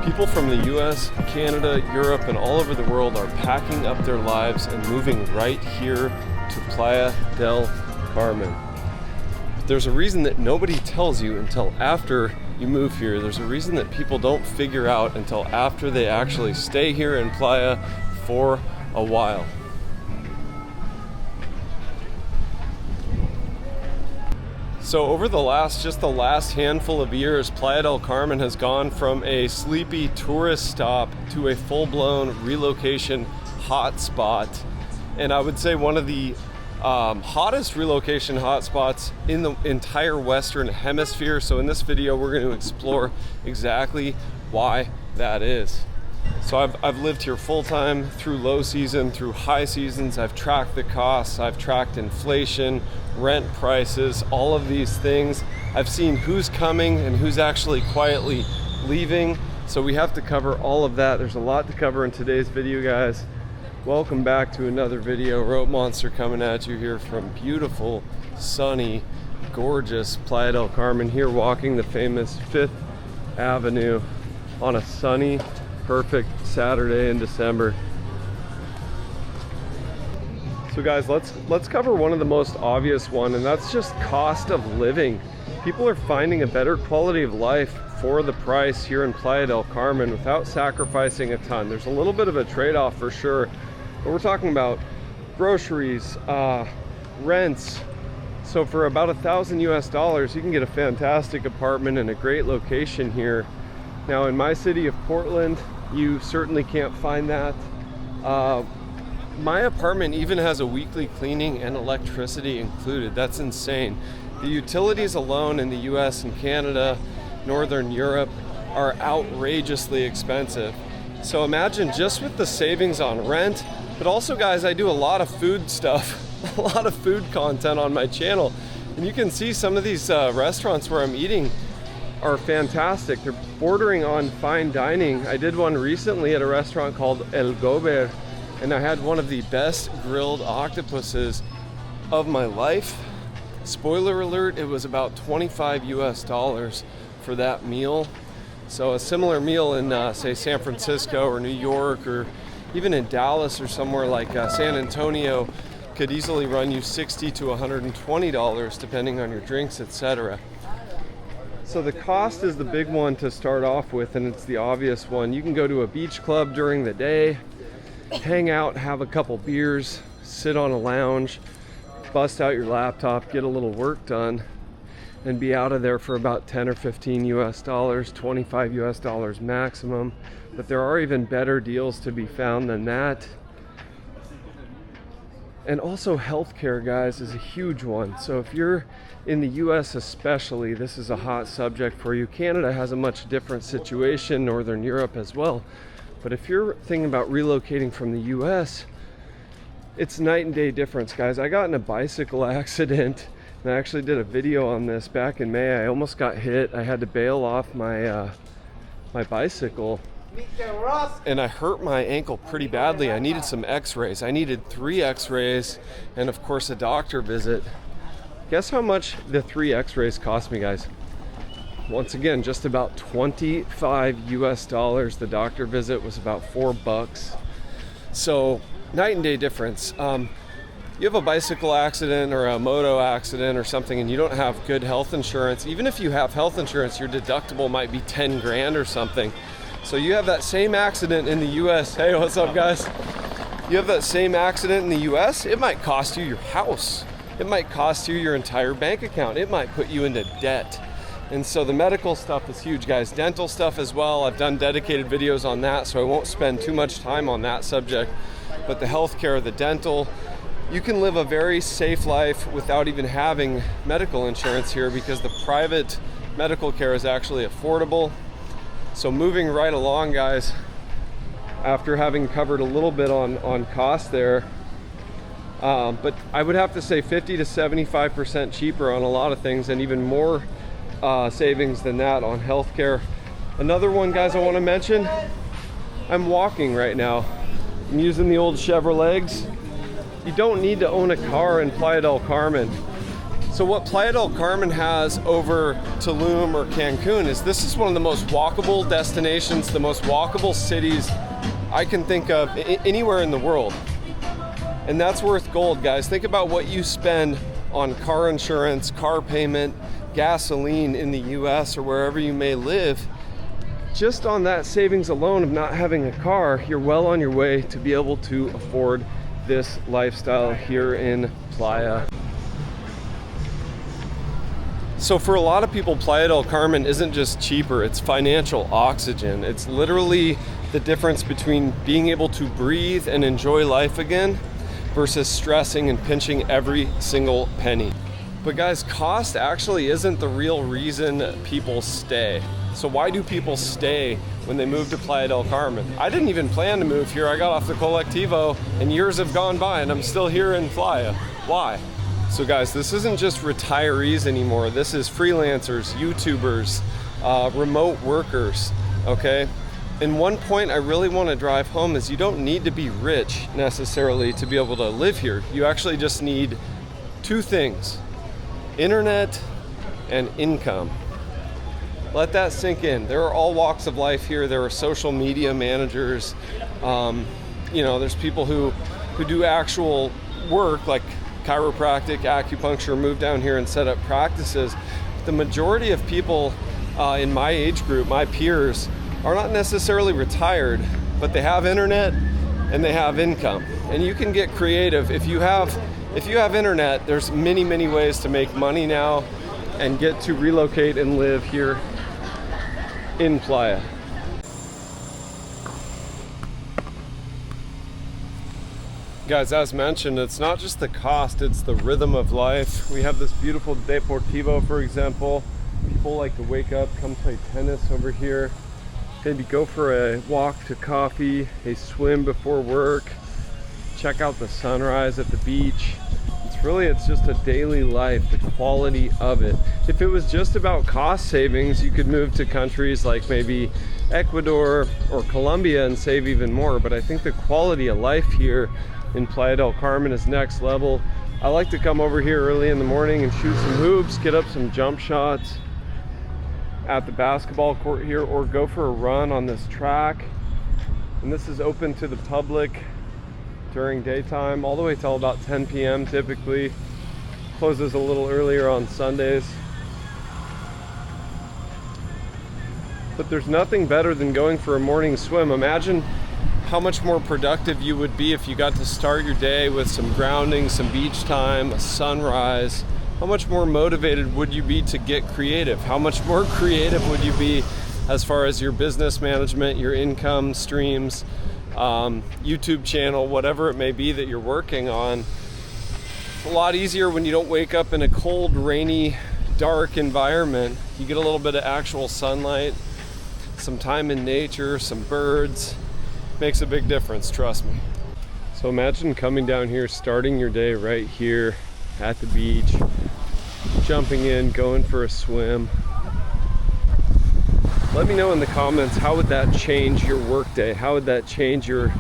People from the US, Canada, Europe, and all over the world are packing up their lives and moving right here to Playa del Carmen. But there's a reason that nobody tells you until after you move here. There's a reason that people don't figure out until after they actually stay here in Playa for a while. So over the last handful of years, Playa del Carmen has gone from a sleepy tourist stop to a full-blown relocation hotspot. And I would say one of the hottest relocation hotspots in the entire Western Hemisphere. So in this video, we're going to explore exactly why that is. So I've lived here full-time through low season, through high seasons. I've tracked the costs, I've tracked inflation, rent prices, all of these things. I've seen who's coming and who's actually quietly leaving. So we have to cover all of that. There's a lot to cover in today's video, guys. Welcome back to another video. Rope Monster coming at you here from beautiful, sunny, gorgeous Playa del Carmen, here walking the famous 5th Avenue on a sunny, perfect Saturday in December. So guys, let's cover one of the most obvious one, and that's just cost of living. People are finding a better quality of life for the price here in Playa del Carmen without sacrificing a ton. There's a little bit of a trade-off for sure, but we're talking about groceries, rents. So for about $1,000 US, you can get a fantastic apartment in a great location here. Now in my city of Portland, you certainly can't find that. My apartment even has a weekly cleaning and electricity included. That's insane. The utilities alone in the US and Canada, Northern Europe, are outrageously expensive. So imagine just with the savings on rent, but also guys, I do a lot of food stuff, a lot of food content on my channel. And you can see some of these restaurants where I'm eating are fantastic. They're bordering on fine dining. I did one recently at a restaurant called El Gober, and I had one of the best grilled octopuses of my life. Spoiler alert, it was about $25 US for that meal. So a similar meal in say San Francisco or New York or even in Dallas or somewhere like San Antonio could easily run you $60 to $120 depending on your drinks, etc. So the cost is the big one to start off with, and it's the obvious one. You can go to a beach club during the day, hang out, have a couple beers, sit on a lounge, bust out your laptop, get a little work done, and be out of there for about 10 or 15 US dollars, 25 US dollars maximum. But there are even better deals to be found than that. And also healthcare, guys, is a huge one. So if you're in the US especially, this is a hot subject for you. Canada has a much different situation, Northern Europe as well. But if you're thinking about relocating from the US, it's night and day difference, guys. I got in a bicycle accident, and I actually did a video on this back in May. I almost got hit. I had to bail off my bicycle, and I hurt my ankle pretty badly. I needed some x-rays. I needed 3 x-rays and of course a doctor visit. Guess how much the 3 x-rays cost me, guys? Once again, just about 25 US dollars. The doctor visit was about $4. So night and day difference. You have a bicycle accident or a moto accident or something and you don't have good health insurance. Even if you have health insurance, your deductible might be 10 grand or something. So you have that same accident in the US. Hey, what's up, guys? You have that same accident in the US, it might cost you your house. It might cost you your entire bank account. It might put you into debt. And so the medical stuff is huge, guys. Dental stuff as well. I've done dedicated videos on that, so I won't spend too much time on that subject. But the healthcare, the dental, you can live a very safe life without even having medical insurance here because the private medical care is actually affordable. So moving right along, guys, after having covered a little bit on cost there, but I would have to say 50 to 75% cheaper on a lot of things, and even more savings than that on healthcare. Another one, guys, I want to mention, I'm walking right now. I'm using the old Chevrolegs. You don't need to own a car in Playa del Carmen. So what Playa del Carmen has over Tulum or Cancun is this is one of the most walkable destinations, the most walkable cities I can think of anywhere in the world. And that's worth gold, guys. Think about what you spend on car insurance, car payment, gasoline in the US or wherever you may live. Just on that savings alone of not having a car, you're well on your way to be able to afford this lifestyle here in Playa. So for a lot of people, Playa del Carmen isn't just cheaper, it's financial oxygen. It's literally the difference between being able to breathe and enjoy life again versus stressing and pinching every single penny. But guys, cost actually isn't the real reason people stay. So why do people stay when they move to Playa del Carmen? I didn't even plan to move here. I got off the Colectivo and years have gone by and I'm still here in Playa. Why? So guys, this isn't just retirees anymore. This is freelancers, YouTubers, remote workers, okay? And one point I really want to drive home is you don't need to be rich necessarily to be able to live here. You actually just need two things: internet and income. Let that sink in. There are all walks of life here. There are social media managers. There's people who do actual work like chiropractic, acupuncture, move down here and set up practices. The majority of people in my age group, my peers, are not necessarily retired, but they have internet and they have income. And you can get creative. If you have internet, there's many, many ways to make money now and get to relocate and live here in Playa. Guys, as mentioned, it's not just the cost, it's the rhythm of life. We have this beautiful Deportivo, for example. People like to wake up, come play tennis over here, maybe go for a walk to coffee, a swim before work, check out the sunrise at the beach. It's just a daily life, the quality of it. If it was just about cost savings, you could move to countries like maybe Ecuador or Colombia and save even more. But I think the quality of life here in Playa del Carmen is next level. I like to come over here early in the morning and shoot some hoops, get up some jump shots at the basketball court here, or go for a run on this track. And this is open to the public during daytime, all the way till about 10 p.m. typically. Closes a little earlier on Sundays. But there's nothing better than going for a morning swim. Imagine how much more productive you would be if you got to start your day with some grounding, some beach time, a sunrise. How much more motivated would you be to get creative? How much more creative would you be as far as your business management, your income streams, YouTube channel, whatever it may be that you're working on? It's a lot easier when you don't wake up in a cold, rainy, dark environment. You get a little bit of actual sunlight, some time in nature, some birds. Makes a big difference, trust me. So imagine coming down here, starting your day right here at the beach, jumping in, going for a swim. Let me know in the comments, how would that change your workday? How would that change your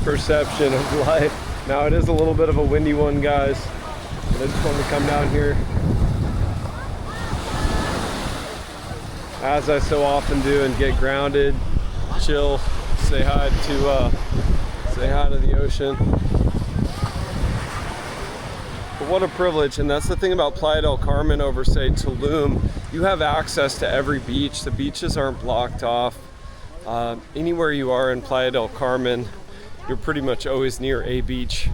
perception of life? Now it is a little bit of a windy one, guys, but I just wanted to come down here, as I so often do, and get grounded, chill, say hi to the ocean. But what a privilege. And that's the thing about Playa del Carmen over, say, Tulum. You have access to every beach. The beaches aren't blocked off. Anywhere you are in Playa del Carmen, you're pretty much always near a beach.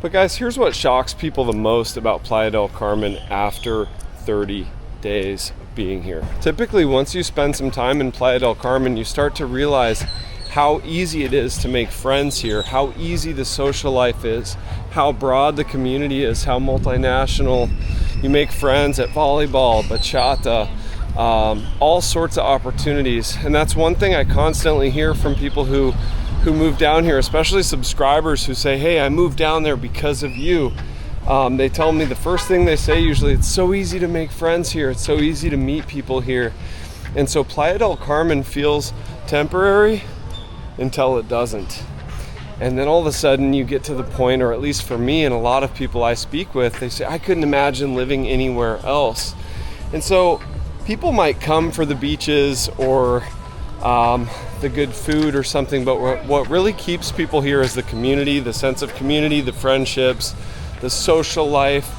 But guys, here's what shocks people the most about Playa del Carmen after 30 days of being here. Typically, once you spend some time in Playa del Carmen, you start to realize how easy it is to make friends here, how easy the social life is, how broad the community is, how multinational. You make friends at volleyball, bachata, all sorts of opportunities. And that's one thing I constantly hear from people who move down here, especially subscribers who say, hey, I moved down there because of you. They tell me the first thing they say usually, it's so easy to make friends here, it's so easy to meet people here. And so Playa del Carmen feels temporary until it doesn't. And then all of a sudden you get to the point, or at least for me and a lot of people I speak with, they say, I couldn't imagine living anywhere else. And so people might come for the beaches or the good food or something, but what really keeps people here is the community, the sense of community, the friendships, the social life.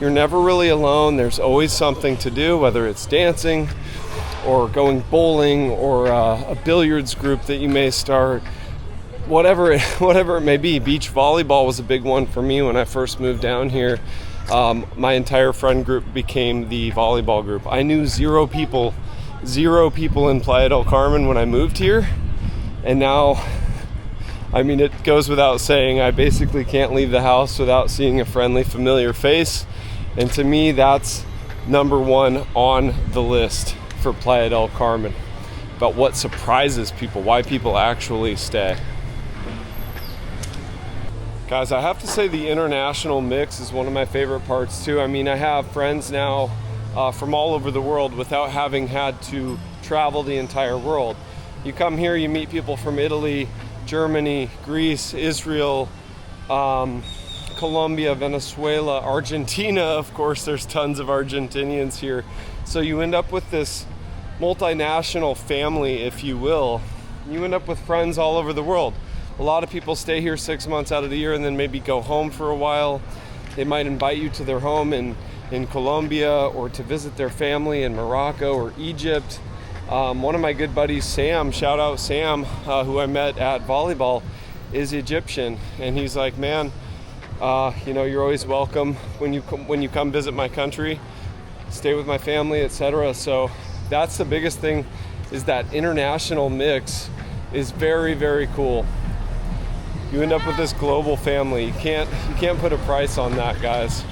You're never really alone. There's always something to do, whether it's dancing or going bowling or a billiards group that you may start. Whatever it may be. Beach volleyball was a big one for me when I first moved down here. My entire friend group became the volleyball group. I knew zero people in Playa del Carmen when I moved here, and now, I mean, it goes without saying, I basically can't leave the house without seeing a friendly, familiar face, and to me, that's number one on the list for Playa del Carmen. But what surprises people, why people actually stay. Guys, I have to say the international mix is one of my favorite parts too. I mean, I have friends now from all over the world without having had to travel the entire world. You come here, you meet people from Italy, Germany, Greece, Israel, Colombia, Venezuela, Argentina. Of course, there's tons of Argentinians here. So you end up with this multinational family, if you will. You end up with friends all over the world. A lot of people stay here 6 months out of the year and then maybe go home for a while. They might invite you to their home in Colombia or to visit their family in Morocco or Egypt. One of my good buddies, Sam, shout out Sam, who I met at volleyball, is Egyptian. And he's like, man, you're always welcome when you come visit my country, stay with my family, etc. So that's the biggest thing, is that international mix is very, very cool. You end up with this global family. You can't put a price on that, guys.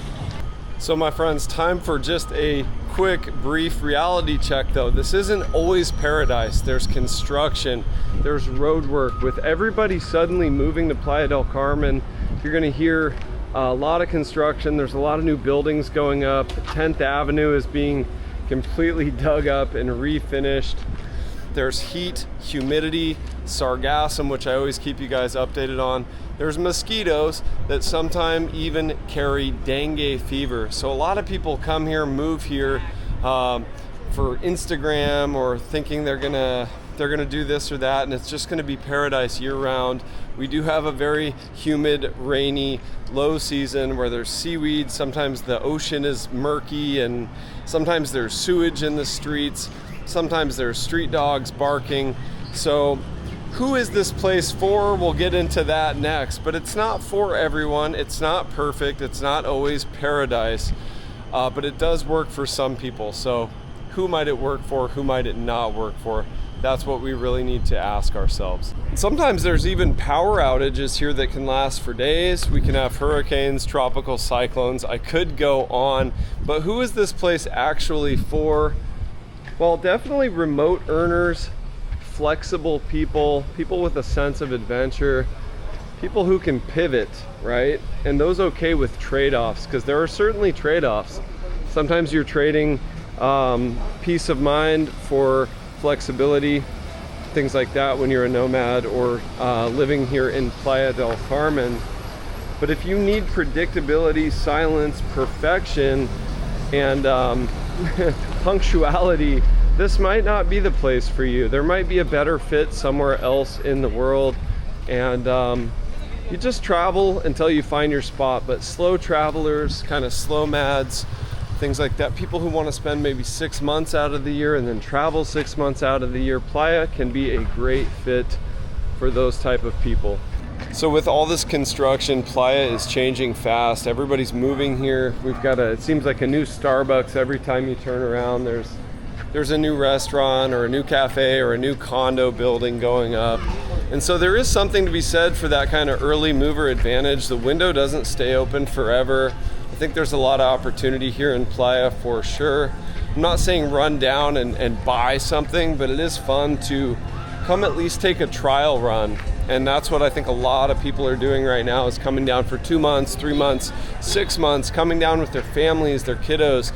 So my friends, time for just a quick, brief reality check though. This isn't always paradise. There's construction, there's road work. With everybody suddenly moving to Playa del Carmen, you're gonna hear a lot of construction. There's a lot of new buildings going up. 10th Avenue is being completely dug up and refinished. There's heat, humidity, sargassum, which I always keep you guys updated on. There's mosquitoes that sometimes even carry dengue fever. So a lot of people come here, move here for Instagram, or thinking they're gonna do this or that, and it's just gonna be paradise year round. We do have a very humid, rainy, low season where there's seaweed. Sometimes the ocean is murky, and sometimes there's sewage in the streets. Sometimes there's street dogs barking. So who is this place for? We'll get into that next, but it's not for everyone. It's not perfect. It's not always paradise, but it does work for some people. So who might it work for? Who might it not work for? That's what we really need to ask ourselves. Sometimes there's even power outages here that can last for days. We can have hurricanes, tropical cyclones. I could go on, but who is this place actually for? Well, definitely remote earners, flexible people with a sense of adventure, people who can pivot, right? And those okay with trade-offs, because there are certainly trade-offs. Sometimes you're trading peace of mind for flexibility, things like that when you're a nomad or living here in Playa del Carmen. But if you need predictability, silence, perfection, and punctuality, this might not be the place for you. There might be a better fit somewhere else in the world, and you just travel until you find your spot. But slow travelers, kind of slow mads, things like that, people who want to spend maybe 6 months out of the year and then travel 6 months out of the year, Playa can be a great fit for those type of people. So with all this construction, Playa is changing fast. Everybody's moving here. We've got it seems like a new Starbucks every time you turn around. There's a new restaurant or a new cafe or a new condo building going up. And so there is something to be said for that kind of early mover advantage. The window doesn't stay open forever. I think there's a lot of opportunity here in Playa for sure. I'm not saying run down and buy something, but it is fun to come at least take a trial run. And that's what I think a lot of people are doing right now, is coming down for 2 months, 3 months, 6 months, coming down with their families, their kiddos.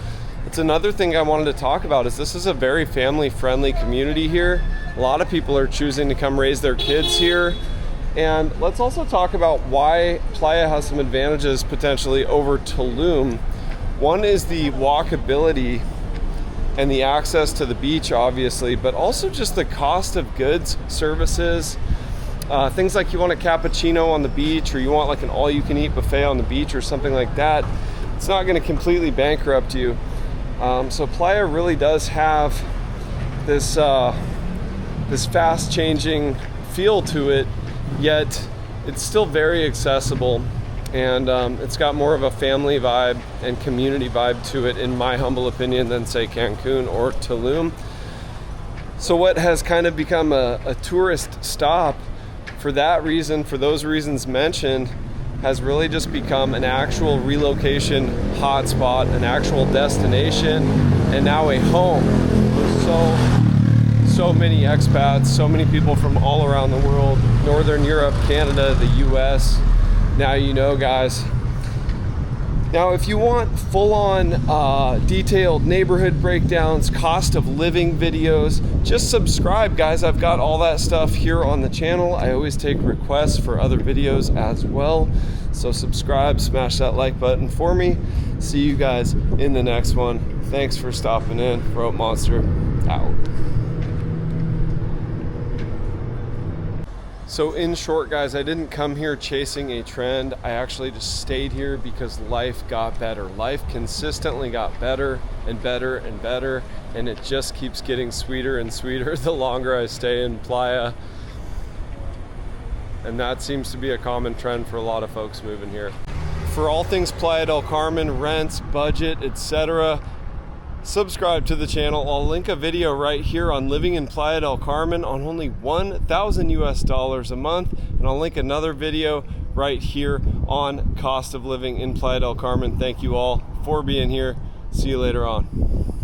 It's another thing I wanted to talk about, is this is a very family-friendly community here. A lot of people are choosing to come raise their kids here. And let's also talk about why Playa has some advantages potentially over Tulum. One is the walkability and the access to the beach, obviously, but also just the cost of goods, services, things like you want a cappuccino on the beach, or you want like an all-you-can-eat buffet on the beach or something like that. It's not going to completely bankrupt you. So Playa really does have this fast-changing feel to it, yet it's still very accessible, and it's got more of a family vibe and community vibe to it, in my humble opinion, than say Cancun or Tulum. So what has kind of become a tourist stop, for that reason, for those reasons mentioned, has really just become an actual relocation hotspot, an actual destination, and now a home. So many expats, so many people from all around the world, Northern Europe, Canada, the US. Now you know, guys. Now, if you want full-on detailed neighborhood breakdowns, cost of living videos, just subscribe, guys. I've got all that stuff here on the channel. I always take requests for other videos as well. So subscribe, smash that like button for me. See you guys in the next one. Thanks for stopping in. Rope Monster out. So in short, guys, I didn't come here chasing a trend. I actually just stayed here because life got better. Life consistently got better and better and better, and it just keeps getting sweeter and sweeter the longer I stay in Playa. And that seems to be a common trend for a lot of folks moving here. For all things Playa del Carmen, rents, budget, etc., subscribe to the channel. I'll link a video right here on living in Playa del Carmen on only $1,000 a month, and I'll link another video right here on cost of living in Playa del Carmen. Thank you all for being here. See you later on.